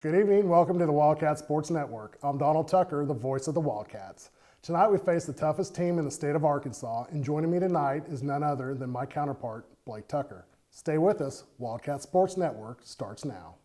Good evening, welcome to the Wildcat Sports Network. I'm Donald Tucker, the voice of the Wildcats. Tonight we face the toughest team in the state of Arkansas, and joining me tonight is none other than my counterpart, Blake Tucker. Stay with us, Wildcat Sports Network starts now.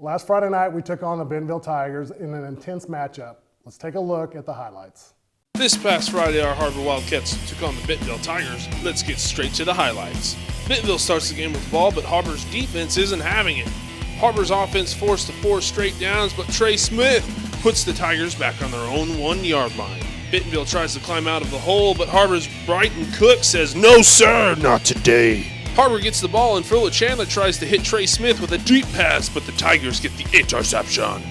Last Friday night, we took on the Bentonville Tigers in an intense matchup. Let's take a look at the highlights. This past Friday, our HAR-BER Wildcats took on the Bentonville Tigers. Let's get straight to the highlights. Bentonville starts the game with the ball, but HAR-BER's defense isn't having it. HAR-BER's offense forced to 4 straight downs, but Trey Smith puts the Tigers back on their own 1-yard line. Bentonville tries to climb out of the hole, but HAR-BER's Brighton Cook says, "No sir, not today." HAR-BER gets the ball, and Phillip Chandler tries to hit Trey Smith with a deep pass, but the Tigers get the interception.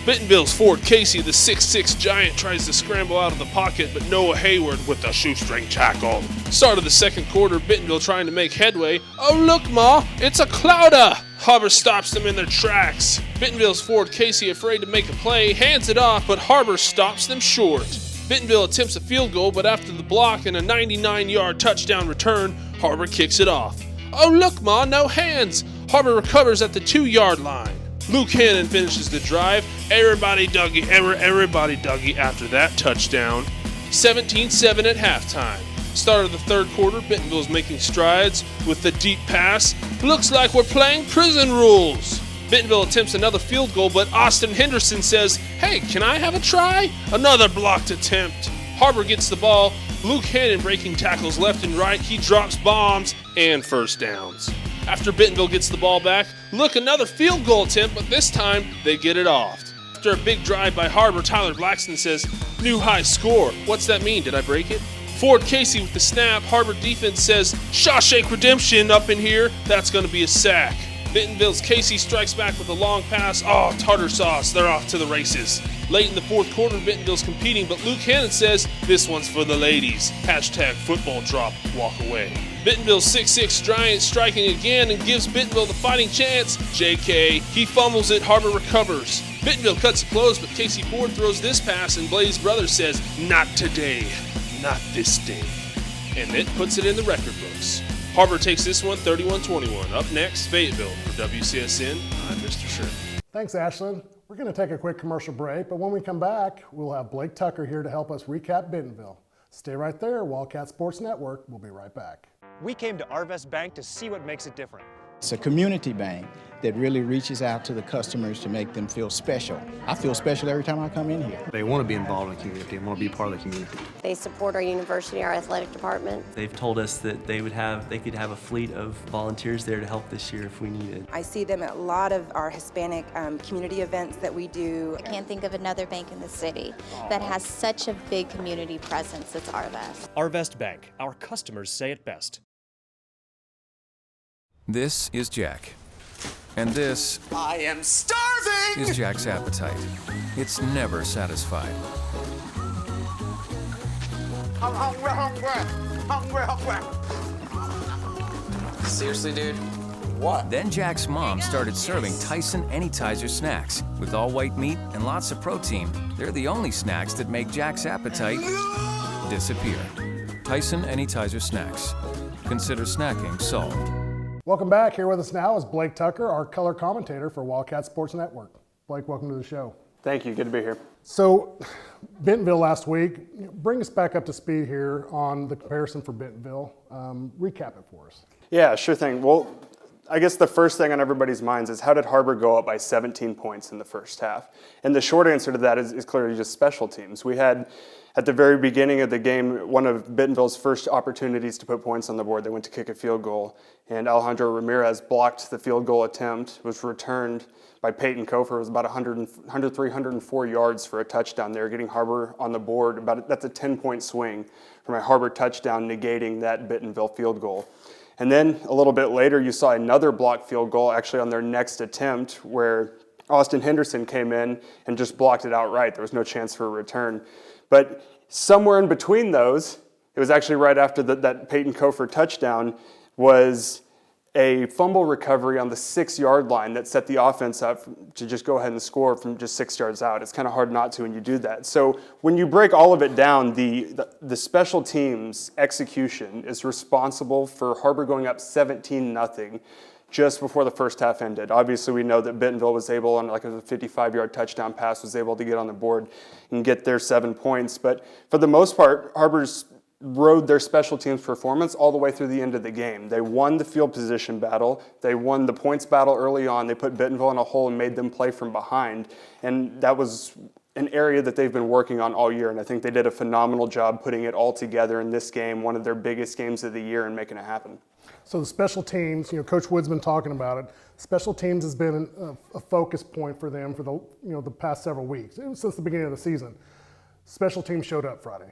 Bentonville's Ford Casey, the 6'6 giant, tries to scramble out of the pocket, but Noah Hayward with a shoestring tackle. Start of the second quarter, Bentonville trying to make headway. Oh look, Ma, it's a clouder! HAR-BER stops them in their tracks. Bentonville's Ford Casey, afraid to make a play, hands it off, but HAR-BER stops them short. Bentonville attempts a field goal, but after the block and a 99-yard touchdown return, HAR-BER kicks it off. Oh look, Ma, no hands! HAR-BER recovers at the 2-yard line. Luke Hannon finishes the drive. Everybody Dougie after that touchdown. 17-7 at halftime. Start of the third quarter, Bentonville's making strides with the deep pass. Looks like we're playing prison rules. Bentonville attempts another field goal, but Austin Henderson says, "Hey, can I have a try?" Another blocked attempt. HAR-BER gets the ball. Luke Hannon breaking tackles left and right. He drops bombs and first downs. After Bentonville gets the ball back, look, another field goal attempt, but this time they get it off. After a big drive by HAR-BER, Tyler Blackston says, "New high score." What's that mean? Did I break it? Ford Casey with the snap. HAR-BER defense says, "Shawshank Redemption up in here." That's going to be a sack. Bentonville's Casey strikes back with a long pass. Oh, tartar sauce. They're off to the races. Late in the fourth quarter, Bentonville's competing, but Luke Hannon says, "This one's for the ladies." Hashtag football drop, walk away. Bentonville's 6'6 giant striking again and gives Bentonville the fighting chance. JK, he fumbles it, HAR-BER recovers. Bentonville cuts it close, but Casey Ford throws this pass, and Blaze Brothers says, "Not today, not this day." And it puts it in the record books. HAR-BER takes this one 31-21. Up next, Fayetteville. For WCSN, I'm Mr. Sherman. Thanks, Ashlyn. We're going to take a quick commercial break, but when we come back, we'll have Blake Tucker here to help us recap Bentonville. Stay right there, Wildcat Sports Network. We'll be right back. We came to Arvest Bank to see what makes it different. It's a community bank that really reaches out to the customers to make them feel special. I feel special every time I come in here. They want to be involved in the community and want to be part of the community. They support our university, our athletic department. They've told us that they could have a fleet of volunteers there to help this year if we needed. I see them at a lot of our Hispanic community events that we do. I can't think of another bank in the city that has such a big community presence as Arvest. Arvest Bank, our customers say it best. This is Jack. And this I am starving! is Jack's appetite. It's never satisfied. I'm hungry. Seriously, dude? What? Then Jack's mom started serving Tyson Anytizer snacks. With all white meat and lots of protein, they're the only snacks that make Jack's appetite disappear. Tyson Anytizer snacks. Consider snacking solved. Welcome back. Here with us now is Blake Tucker, our color commentator for Wildcat Sports Network. Blake, welcome to the show. Thank you. Good to be here. So, Bentonville last week. Bring us back up to speed here on the comparison for Bentonville. Recap it for us. Yeah, sure thing. Well, I guess the first thing on everybody's minds is how did HAR-BER go up by 17 points in the first half? And the short answer to that is clearly just special teams. We had, at the very beginning of the game, one of Bentonville's first opportunities to put points on the board. They went to kick a field goal, and Alejandro Ramirez blocked the field goal attempt, was returned by Peyton Kofer. It was about 104 yards for a touchdown there, getting HAR-BER on the board. That's a 10-point swing from a HAR-BER touchdown, negating that Bentonville field goal. And then a little bit later, you saw another blocked field goal actually on their next attempt where Austin Henderson came in and just blocked it outright. There was no chance for a return. But somewhere in between those, It was actually right after that Peyton Kofor touchdown was a fumble recovery on the 6-yard line that set the offense up to just go ahead and score from just 6 yards out. It's kind of hard not to when you do that. So when you break all of it down, the special teams execution is responsible for Har-BER going up 17-0 just before the first half ended. Obviously, we know that Bentonville was able, on like a 55-yard touchdown pass, was able to get on the board and get their 7 points. But for the most part, Har-BER's rode their special teams performance all the way through the end of the game. They won the field position battle. They won the points battle early on. They put Bentonville in a hole and made them play from behind. And that was an area that they've been working on all year. And I think they did a phenomenal job putting it all together in this game, one of their biggest games of the year, and making it happen. So the special teams, Coach Wood's been talking about it. Special teams has been a focus point for them for the past several weeks, since the beginning of the season. Special teams showed up Friday.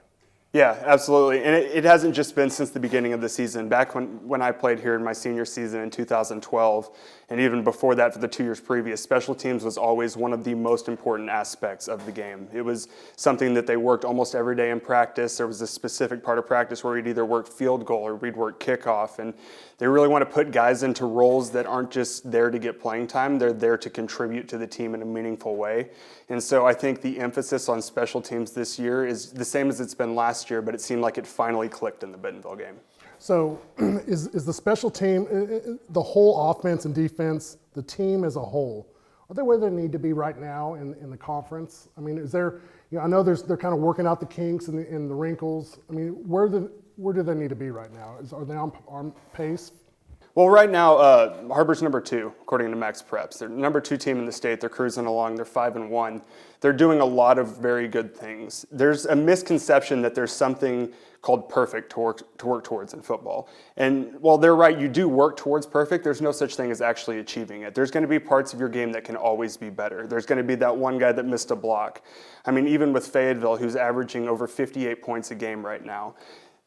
Yeah, absolutely. And it hasn't just been since the beginning of the season. Back when I played here in my senior season in 2012, and even before that for the 2 years previous, special teams was always one of the most important aspects of the game. It was something that they worked almost every day in practice. There was a specific part of practice where we'd either work field goal or we'd work kickoff. And they really want to put guys into roles that aren't just there to get playing time. They're there to contribute to the team in a meaningful way. And so I think the emphasis on special teams this year is the same as it's been last year, but it seemed like it finally clicked in the Bentonville game. So is the special team, the whole offense and defense, the team as a whole, are they where they need to be right now in the conference? I mean, is there, I know they're kind of working out the kinks and the wrinkles. I mean, where do they need to be right now? Are they on pace? Well, right now, Har-BER's number 2, according to Max Preps. They're number 2 team in the state. They're cruising along. They're 5-1. They're doing a lot of very good things. There's a misconception that there's something called perfect to work towards in football. And while they're right, you do work towards perfect, there's no such thing as actually achieving it. There's going to be parts of your game that can always be better. There's going to be that one guy that missed a block. I mean, even with Fayetteville, who's averaging over 58 points a game right now,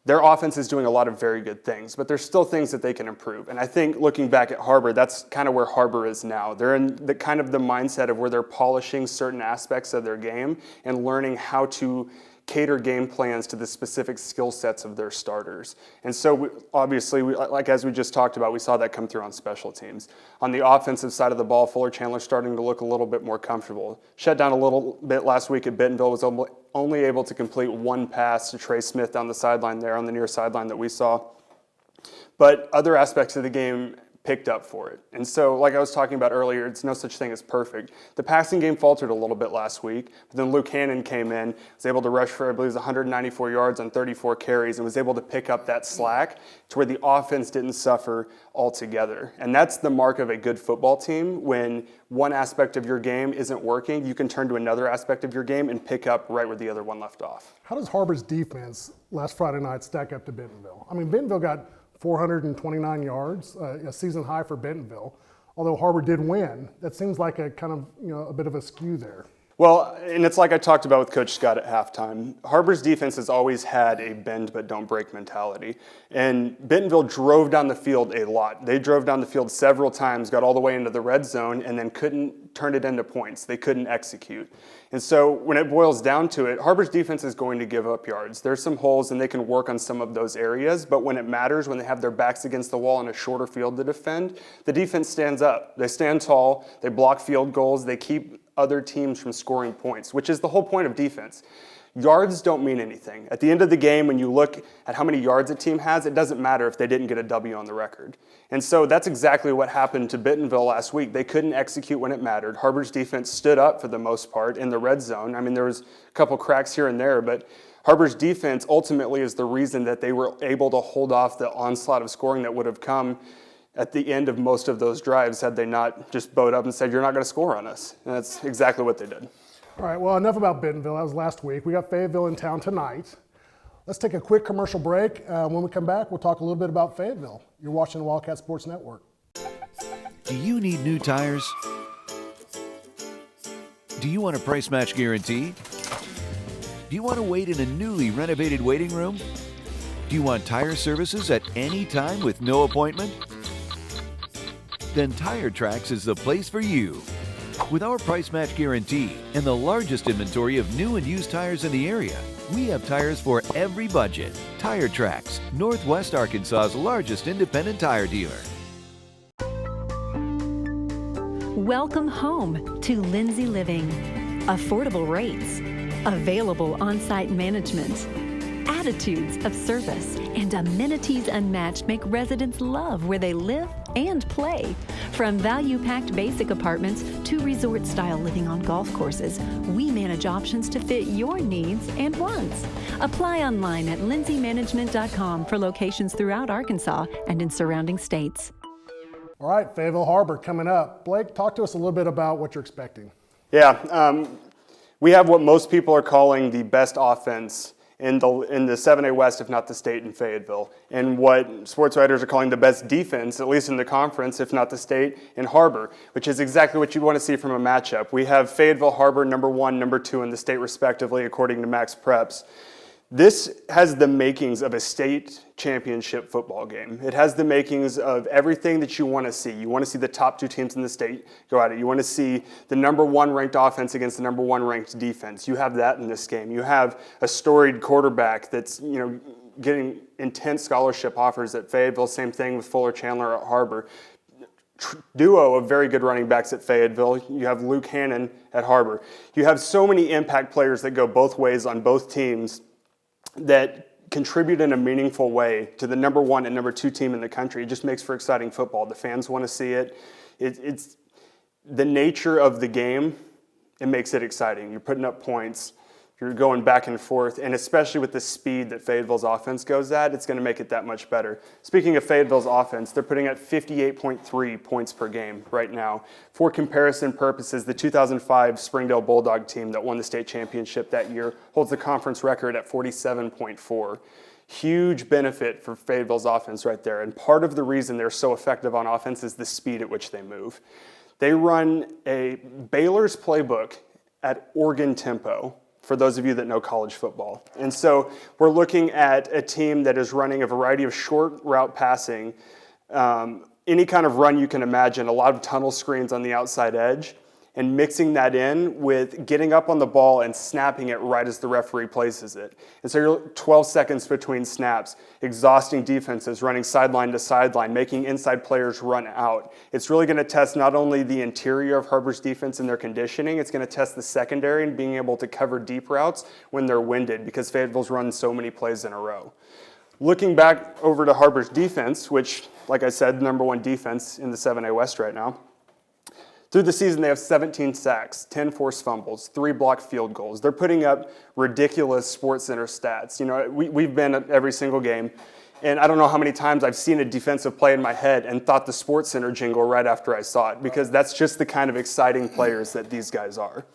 their offense is doing a lot of very good things, but there's still things that they can improve. And I think looking back at Har-BER, that's kind of where Har-BER is now. They're in the kind of the mindset of where they're polishing certain aspects of their game and learning how to cater game plans to the specific skill sets of their starters. And so obviously, like as we just talked about, we saw that come through on special teams. On the offensive side of the ball, Fuller Chandler's starting to look a little bit more comfortable. Shut down a little bit last week at Bentonville, was only able to complete one pass to Trey Smith down the sideline there on the near sideline that we saw. But other aspects of the game picked up for it. And so, like I was talking about earlier, it's no such thing as perfect. The passing game faltered a little bit last week, but then Luke Hannon came in, was able to rush for, I believe, 194 yards on 34 carries, and was able to pick up that slack to where the offense didn't suffer altogether. And that's the mark of a good football team. When one aspect of your game isn't working, you can turn to another aspect of your game and pick up right where the other one left off. How does Har-BER's defense last Friday night stack up to Bentonville? I mean, Bentonville got 429 yards, a season high for Bentonville. Although Har-BER did win, that seems like a kind of, a bit of a skew there. Well, and it's like I talked about with Coach Scott at halftime. Har-BER's defense has always had a bend but don't break mentality. And Bentonville drove down the field a lot. They drove down the field several times, got all the way into the red zone, and then couldn't turn it into points. They couldn't execute. And so when it boils down to it, Har-BER's defense is going to give up yards. There's some holes and they can work on some of those areas, but when it matters, when they have their backs against the wall in a shorter field to defend, the defense stands up. They stand tall, they block field goals, they keep other teams from scoring points, which is the whole point of defense. Yards don't mean anything. At the end of the game, when you look at how many yards a team has, it doesn't matter if they didn't get a W on the record. And so that's exactly what happened to Bentonville last week. They couldn't execute when it mattered. Har-BER's defense stood up for the most part in the red zone. I mean, there was a couple cracks here and there, but Har-BER's defense ultimately is the reason that they were able to hold off the onslaught of scoring that would have come at the end of most of those drives had they not just bowed up and said, you're not going to score on us. And that's exactly what they did. All right, well, enough about Bentonville. That was last week. We got Fayetteville in town tonight. Let's take a quick commercial break. When we come back, we'll talk a little bit about Fayetteville. You're watching the Wildcat Sports Network. Do you need new tires? Do you want a price match guarantee? Do you want to wait in a newly renovated waiting room? Do you want tire services at any time with no appointment? Then Tire Tracks is the place for you. With our price match guarantee and the largest inventory of new and used tires in the area, we have tires for every budget. Tire Tracks, Northwest Arkansas's largest independent tire dealer. Welcome home to Lindsay Living. Affordable rates, available on-site management, attitudes of service, and amenities unmatched make residents love where they live and play. From value-packed basic apartments to resort-style living on golf courses, we manage options to fit your needs and wants. Apply online at lindsaymanagement.com for locations throughout Arkansas and in surrounding states. All right, Fayetteville Har-BER coming up. Blake, talk to us a little bit about what you're expecting. Yeah, we have what most people are calling the best offense in the 7A West, if not the state, in Fayetteville, and what sports writers are calling the best defense, at least in the conference, if not the state, in Har-BER, which is exactly what you want to see from a matchup. We have Fayetteville Har-BER number 1, number 2 in the state, respectively, according to Max Preps. This has the makings of a state championship football game. It has the makings of everything that you want to see. You want to see the top 2 teams in the state go at it. You want to see the number 1 ranked offense against the number 1 ranked defense. You have that in this game. You have a storied quarterback that's, getting intense scholarship offers at Fayetteville. Same thing with Fuller Chandler at Har-BER. Duo of very good running backs at Fayetteville. You have Luke Hannon at Har-BER. You have so many impact players that go both ways on both teams that contribute in a meaningful way to the number 1 and number 2 team in the country. It just makes for exciting football. The fans want to see it. It's the nature of the game. It makes it exciting. You're putting up points. You're going back and forth, and especially with the speed that Fayetteville's offense goes at, it's going to make it that much better. Speaking of Fayetteville's offense, they're putting at 58.3 points per game right now. For comparison purposes, the 2005 Springdale Bulldog team that won the state championship that year holds the conference record at 47.4. Huge benefit for Fayetteville's offense right there, and part of the reason they're so effective on offense is the speed at which they move. They run a Baylor's playbook at Oregon tempo, for those of you that know college football. And so we're looking at a team that is running a variety of short route passing, any kind of run you can imagine, a lot of tunnel screens on the outside edge, and mixing that in with getting up on the ball and snapping it right as the referee places it. And so you're 12 seconds between snaps, exhausting defenses, running sideline to sideline, making inside players run out. It's really going to test not only the interior of Har-BER's defense and their conditioning, it's going to test the secondary and being able to cover deep routes when they're winded, because Fayetteville's run so many plays in a row. Looking back over to Har-BER's defense, which, like I said, number 1 defense in the 7A West right now, through the season, they have 17 sacks, 10 forced fumbles, 3 blocked field goals. They're putting up ridiculous SportsCenter stats. We've been at every single game, and I don't know how many times I've seen a defensive play in my head and thought the SportsCenter jingle right after I saw it, because that's just the kind of exciting players that these guys are.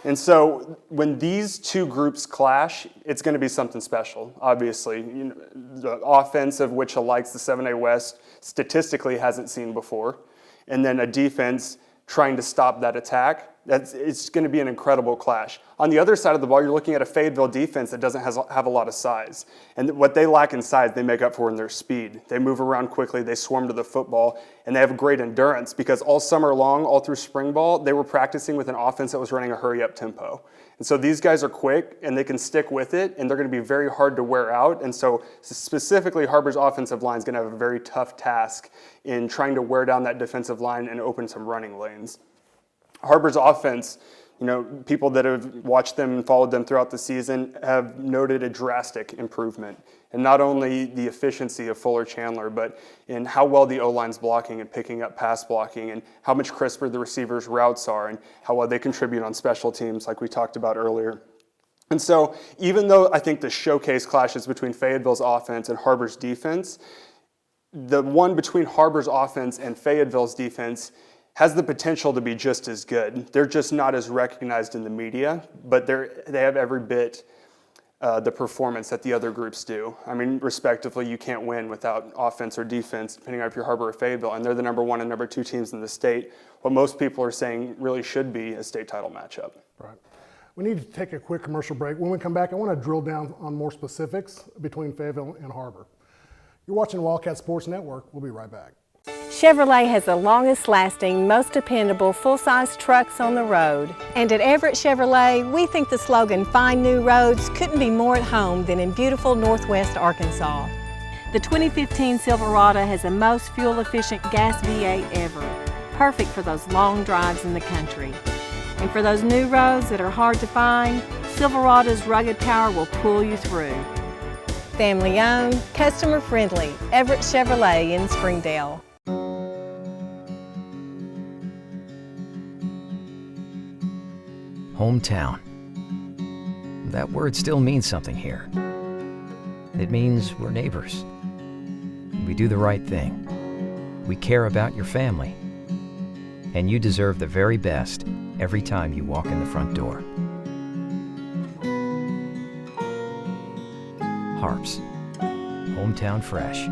And so when these two groups clash, it's going to be something special, obviously. The offense of which likes the 7A West statistically hasn't seen before, and then a defense trying to stop that attack. It's going to be an incredible clash. On the other side of the ball, you're looking at a Fayetteville defense that doesn't have a lot of size. And what they lack in size, they make up for in their speed. They move around quickly, they swarm to the football, and they have great endurance, because all summer long, all through spring ball, they were practicing with an offense that was running a hurry-up tempo. And so these guys are quick, and they can stick with it, and they're going to be very hard to wear out. And so specifically, Har-BER's offensive line is going to have a very tough task in trying to wear down that defensive line and open some running lanes. Har-BER's offense, people that have watched them and followed them throughout the season have noted a drastic improvement. And not only the efficiency of Fuller Chandler, but in how well the O-line's blocking and picking up pass blocking, and how much crisper the receivers' routes are, and how well they contribute on special teams, like we talked about earlier. And so even though I think the showcase clashes between Fayetteville's offense and Har-BER's defense, the one between Har-BER's offense and Fayetteville's defense has the potential to be just as good. They're just not as recognized in the media, but they have every bit the performance that the other groups do. I mean, respectively, you can't win without offense or defense, depending on if you're Har-BER or Fayetteville, and they're the number 1 and number 2 teams in the state. What most people are saying really should be a state title matchup. Right. We need to take a quick commercial break. When we come back, I want to drill down on more specifics between Fayetteville and Har-BER. You're watching Wildcat Sports Network. We'll be right back. Chevrolet has the longest lasting, most dependable full-size trucks on the road. And at Everett Chevrolet, we think the slogan, "Find New Roads," couldn't be more at home than in beautiful Northwest Arkansas. The 2015 Silverado has the most fuel-efficient gas V8 ever, perfect for those long drives in the country. And for those new roads that are hard to find, Silverado's rugged power will pull you through. Family owned, customer friendly, Everett Chevrolet in Springdale. Hometown. That word still means something here. It means we're neighbors. We do the right thing. We care about your family. And you deserve the very best every time you walk in the front door. HAR-BER. Hometown fresh.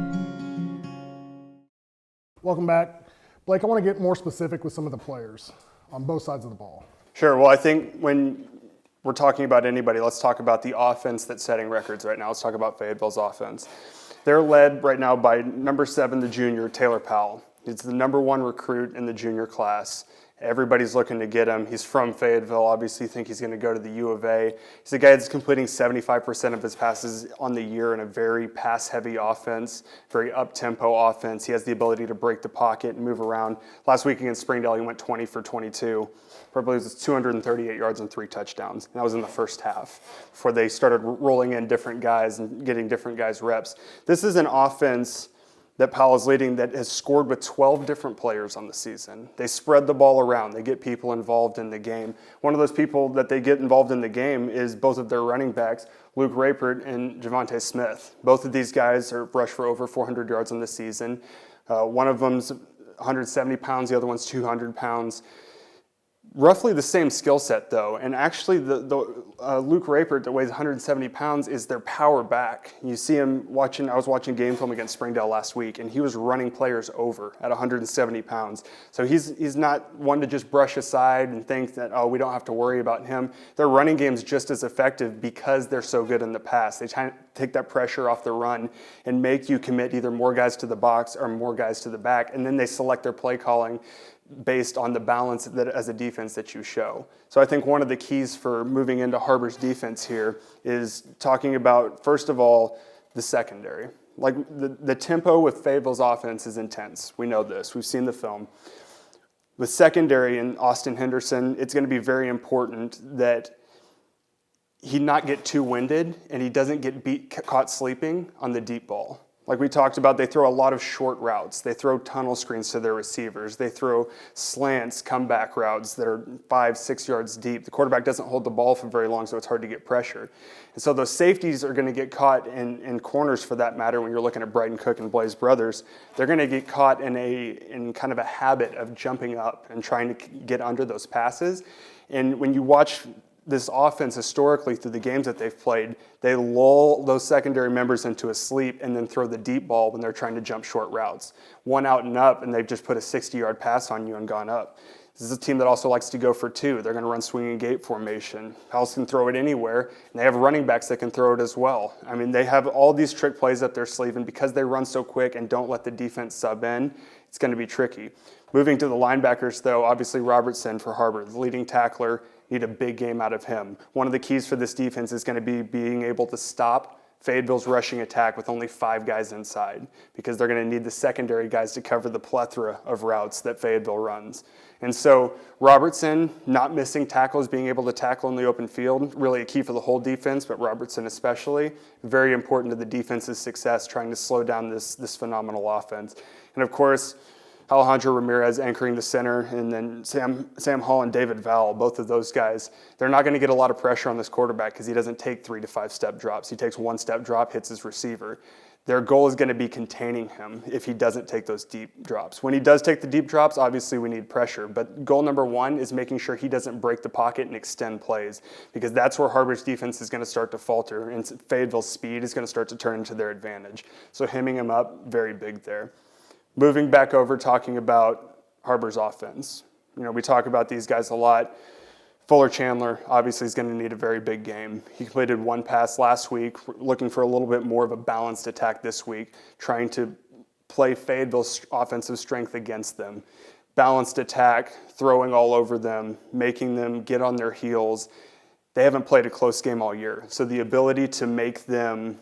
Welcome back. Blake, I want to get more specific with some of the players on both sides of the ball. Sure. Well, I think when we're talking about anybody, let's talk about the offense that's setting records right now. Let's talk about Fayetteville's offense. They're led right now by number 7, the junior, Taylor Powell. He's the number 1 recruit in the junior class. Everybody's looking to get him. He's from Fayetteville. Obviously, think he's going to go to the U of A. He's a guy that's completing 75% of his passes on the year in a very pass-heavy offense, very up-tempo offense. He has the ability to break the pocket and move around. Last week against Springdale, he went 20 for 22. Probably was 238 yards and 3 touchdowns. And that was in the first half before they started rolling in different guys and getting different guys reps. This is an offense that Powell is leading that has scored with 12 different players on the season. They spread the ball around. They get people involved in the game. One of those people that they get involved in the game is both of their running backs, Luke Rapert and Javonte Smith. Both of these guys are rushed for over 400 yards on the season. One of them's 170 pounds, the other one's 200 pounds. Roughly the same skill set, though, and actually Luke Rapert, that weighs 170 pounds, is their power back. You see him watching. I was watching game film against Springdale last week, and he was running players over at 170 pounds. So he's not one to just brush aside and think that, oh, we don't have to worry about him. Their running game's just as effective because they're so good in the pass. They try to take that pressure off the run and make you commit either more guys to the box or more guys to the back, and then they select their play calling based on the balance that as a defense that you show. So I think one of the keys for moving into HAR-BER's defense here is talking about, first of all, the secondary. Like the tempo with Fayetteville's offense is intense. We know this. We've seen the film. With secondary and Austin Henderson, it's going to be very important that he not get too winded and he doesn't get caught sleeping on the deep ball. Like we talked about, they throw a lot of short routes. They throw tunnel screens to their receivers. They throw slants, comeback routes that are 5-6 yards deep. The quarterback doesn't hold the ball for very long, so it's hard to get pressure. And so those safeties are going to get caught in corners, for that matter, when you're looking at Brighton Cook and Blaze Brothers. They're going to get caught in kind of a habit of jumping up and trying to get under those passes. And when you watch this offense historically through the games that they've played, they lull those secondary members into a sleep and then throw the deep ball when they're trying to jump short routes. One out and up, and they've just put a 60-yard pass on you and gone up. This is a team that also likes to go for 2. They're going to run swinging gate formation. Powell's can throw it anywhere, and they have running backs that can throw it as well. I mean, they have all these trick plays up their sleeve, and because they run so quick and don't let the defense sub in, it's going to be tricky. Moving to the linebackers, though, obviously Robertson for HAR-BER, the leading tackler. Need a big game out of him. One of the keys for this defense is going to be being able to stop Fayetteville's rushing attack with only 5 guys inside, because they're going to need the secondary guys to cover the plethora of routes that Fayetteville runs. And so Robertson not missing tackles, being able to tackle in the open field, really a key for the whole defense, but Robertson especially, very important to the defense's success, trying to slow down this phenomenal offense. And of course, Alejandro Ramirez anchoring the center, and then Sam Hall and David Vowell, both of those guys, they're not going to get a lot of pressure on this quarterback because he doesn't take 3 to 5 step drops. He takes 1 step drop, hits his receiver. Their goal is going to be containing him if he doesn't take those deep drops. When he does take the deep drops, obviously we need pressure, but goal number 1 is making sure he doesn't break the pocket and extend plays, because that's where HAR-BER's defense is going to start to falter, and Fayetteville's speed is going to start to turn into their advantage. So hemming him up, very big there. Moving back over, talking about HAR-BER's offense. You know, we talk about these guys a lot. Fuller Chandler obviously is going to need a very big game. He completed 1 pass last week, looking for a little bit more of a balanced attack this week, trying to play Fayetteville's offensive strength against them. Balanced attack, throwing all over them, making them get on their heels. They haven't played a close game all year. So the ability to make them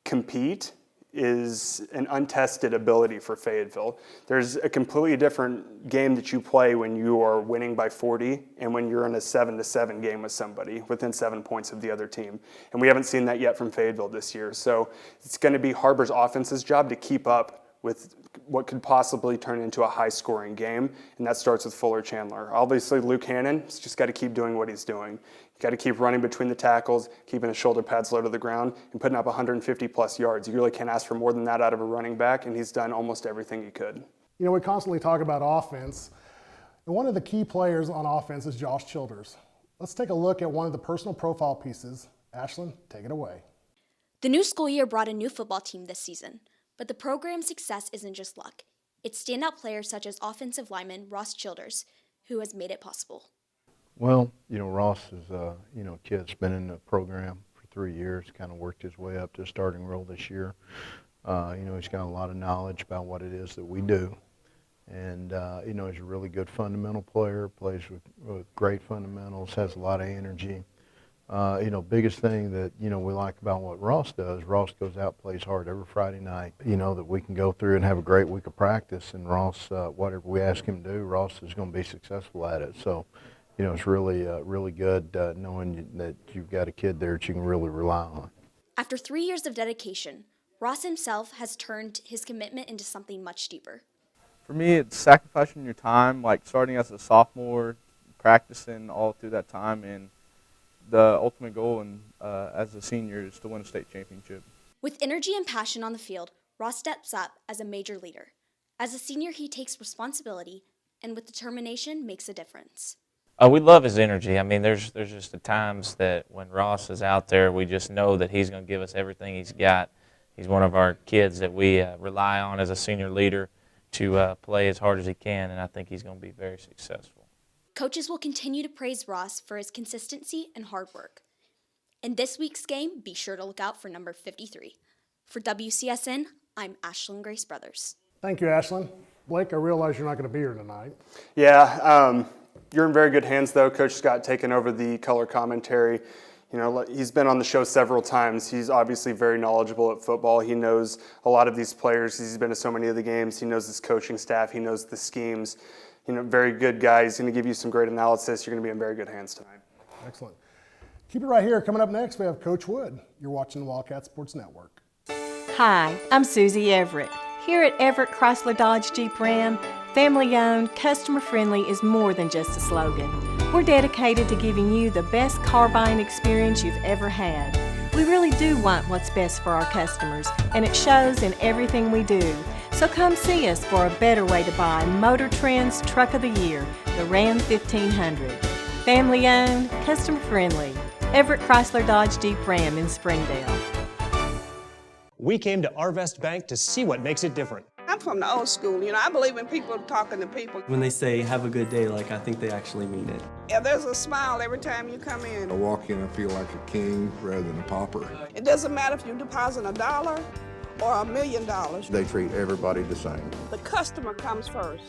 compete is an untested ability for Fayetteville. There's a completely different game that you play when you are winning by 40 and when you're in a 7-7 game with somebody within 7 points of the other team. And we haven't seen that yet from Fayetteville this year. So it's going to be HAR-BER's offense's job to keep up with what could possibly turn into a high-scoring game, and that starts with Fuller Chandler. Obviously, Luke Hannon's just got to keep doing what he's doing. You've got to keep running between the tackles, keeping his shoulder pads low to the ground, and putting up 150-plus yards. You really can't ask for more than that out of a running back, and he's done almost everything he could. You know, we constantly talk about offense, and one of the key players on offense is Josh Childers. Let's take a look at one of the personal profile pieces. Ashlyn, take it away. The new school year brought a new football team this season. But the program's success isn't just luck. It's standout players such as offensive lineman Ross Childers, who has made it possible. Well, you know, Ross is a kid that's been in the program for 3 years, kind of worked his way up to a starting role this year. He's got a lot of knowledge about what it is that we do. And, he's a really good fundamental player, plays with great fundamentals, has a lot of energy. Biggest thing that, we like about what Ross does, Ross goes out, plays hard every Friday night, that we can go through and have a great week of practice, and Ross, whatever we ask him to do, Ross is going to be successful at it. So, it's really good knowing that you've got a kid there that you can really rely on. After 3 years of dedication, Ross himself has turned his commitment into something much deeper. For me, it's sacrificing your time, like starting as a sophomore, practicing all through that time, and the ultimate goal as a senior is to win a state championship. With energy and passion on the field, Ross steps up as a major leader. As a senior, he takes responsibility and with determination makes a difference. We love his energy. I mean, there's just the times that when Ross is out there, we just know that he's going to give us everything he's got. He's one of our kids that we rely on as a senior leader to play as hard as he can, and I think he's going to be very successful. Coaches will continue to praise Ross for his consistency and hard work. In this week's game, be sure to look out for number 53. For WCSN, I'm Ashlyn Grace Brothers. Thank you, Ashlyn. Blake, I realize you're not going to be here tonight. Yeah, you're in very good hands, though. Coach Scott taking over the color commentary. He's been on the show several times. He's obviously very knowledgeable at football. He knows a lot of these players. He's been to so many of the games. He knows his coaching staff. He knows the schemes. Very good guy. He's going to give you some great analysis. You're going to be in very good hands tonight. Excellent. Keep it right here. Coming up next, we have Coach Wood. You're watching the Wildcat Sports Network. Hi, I'm Susie Everett. Here at Everett Chrysler Dodge Jeep Ram, family-owned, customer-friendly is more than just a slogan. We're dedicated to giving you the best car buying experience you've ever had. We really do want what's best for our customers, and it shows in everything we do. So come see us for a better way to buy Motor Trend's Truck of the Year, the Ram 1500. Family-owned, customer-friendly, Everett Chrysler Dodge Jeep Ram in Springdale. We came to Arvest Bank to see what makes it different. I'm from the old school. I believe in people talking to people. When they say, have a good day, I think they actually mean it. Yeah, there's a smile every time you come in. I walk in, I feel like a king rather than a pauper. It doesn't matter if you deposit $1 or $1 million. They treat everybody the same. The customer comes first,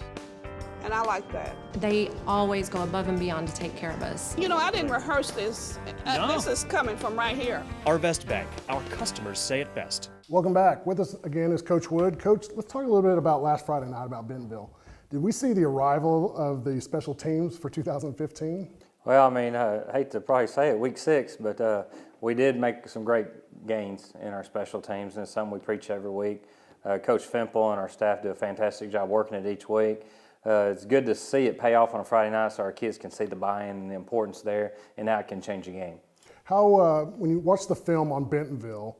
and I like that. They always go above and beyond to take care of us. I didn't rehearse this. This is coming from right here. Arvest Bank, our customers say it best. Welcome back. With us again is Coach Wood. Coach, let's talk a little bit about last Friday night about Bentonville. Did we see the arrival of the special teams for 2015? Well, I hate to probably say it, week 6, but we did make some great gains in our special teams, and it's something we preach every week. Coach Fimple and our staff do a fantastic job working it each week. It's good to see it pay off on a Friday night so our kids can see the buy-in and the importance there, and how it can change a game. How, when you watch the film on Bentonville,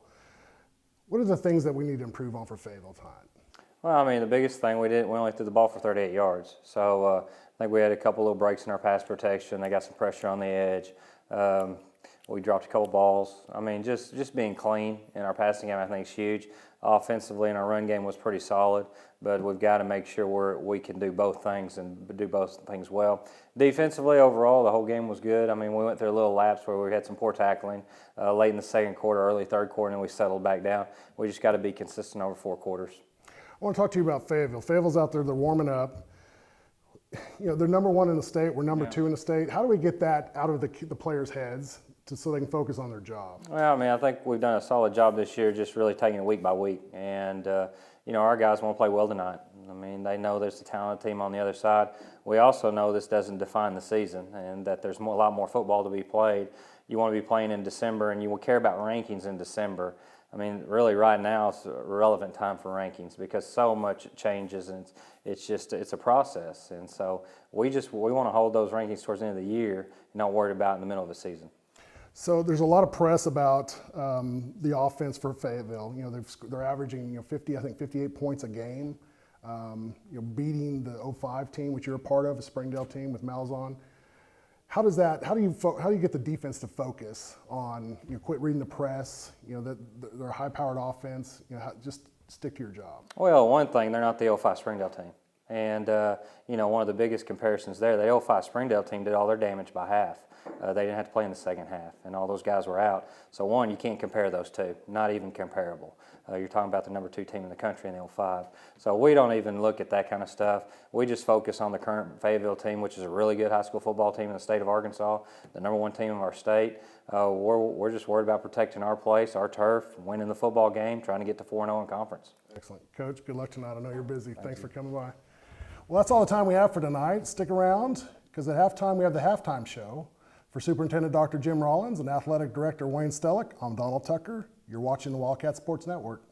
what are the things that we need to improve on for Fayetteville tonight? Well, the biggest thing we only threw the ball for 38 yards. So I think we had a couple little breaks in our pass protection. They got some pressure on the edge. We dropped a couple balls. Just being clean in our passing game I think is huge. Offensively, and our run game was pretty solid, but we've got to make sure we can do both things and do both things well. Defensively, overall, the whole game was good. We went through a little lapse where we had some poor tackling late in the second quarter, early third quarter, and then we settled back down. We just got to be consistent over 4 quarters. I want to talk to you about Fayetteville. Fayetteville's out there, they're warming up. You know, they're number 1 in the state, we're number 2 in the state. How do we get that out of the players' heads so they can focus on their job? Well, I mean, I think we've done a solid job this year, just really taking it week by week. And, you know, our guys want to play well tonight. I mean, they know there's a talented team on the other side. We also know this doesn't define the season and that there's a lot more football to be played. You want to be playing in December and you will care about rankings in December. I mean, really right now it's a relevant time for rankings because so much changes and it's a process. And so we want to hold those rankings towards the end of the year and not worry about in the middle of the season. So there's a lot of press about the offense for Fayetteville. You know, they're averaging 58 points a game. Beating the 05 team, which you're a part of, a Springdale team with Malzahn. How do you get the defense to focus on quit reading the press? They're a high-powered offense. Just stick to your job. Well, one thing, they're not the 05 Springdale team. And, one of the biggest comparisons there, the 05 Springdale team did all their damage by half. They didn't have to play in the second half, and all those guys were out. So, one, you can't compare those two, not even comparable. You're talking about the number 2 team in the country in the 05. So we don't even look at that kind of stuff. We just focus on the current Fayetteville team, which is a really good high school football team in the state of Arkansas, the number 1 team of our state. We're just worried about protecting our place, our turf, winning the football game, trying to get to 4-0 in conference. Excellent. Coach, good luck tonight. I know you're busy. Thanks for coming by. Well, that's all the time we have for tonight. Stick around, because at halftime we have the halftime show. For Superintendent Dr. Jim Rollins and Athletic Director Wayne Stellick, I'm Donald Tucker. You're watching the Wildcat Sports Network.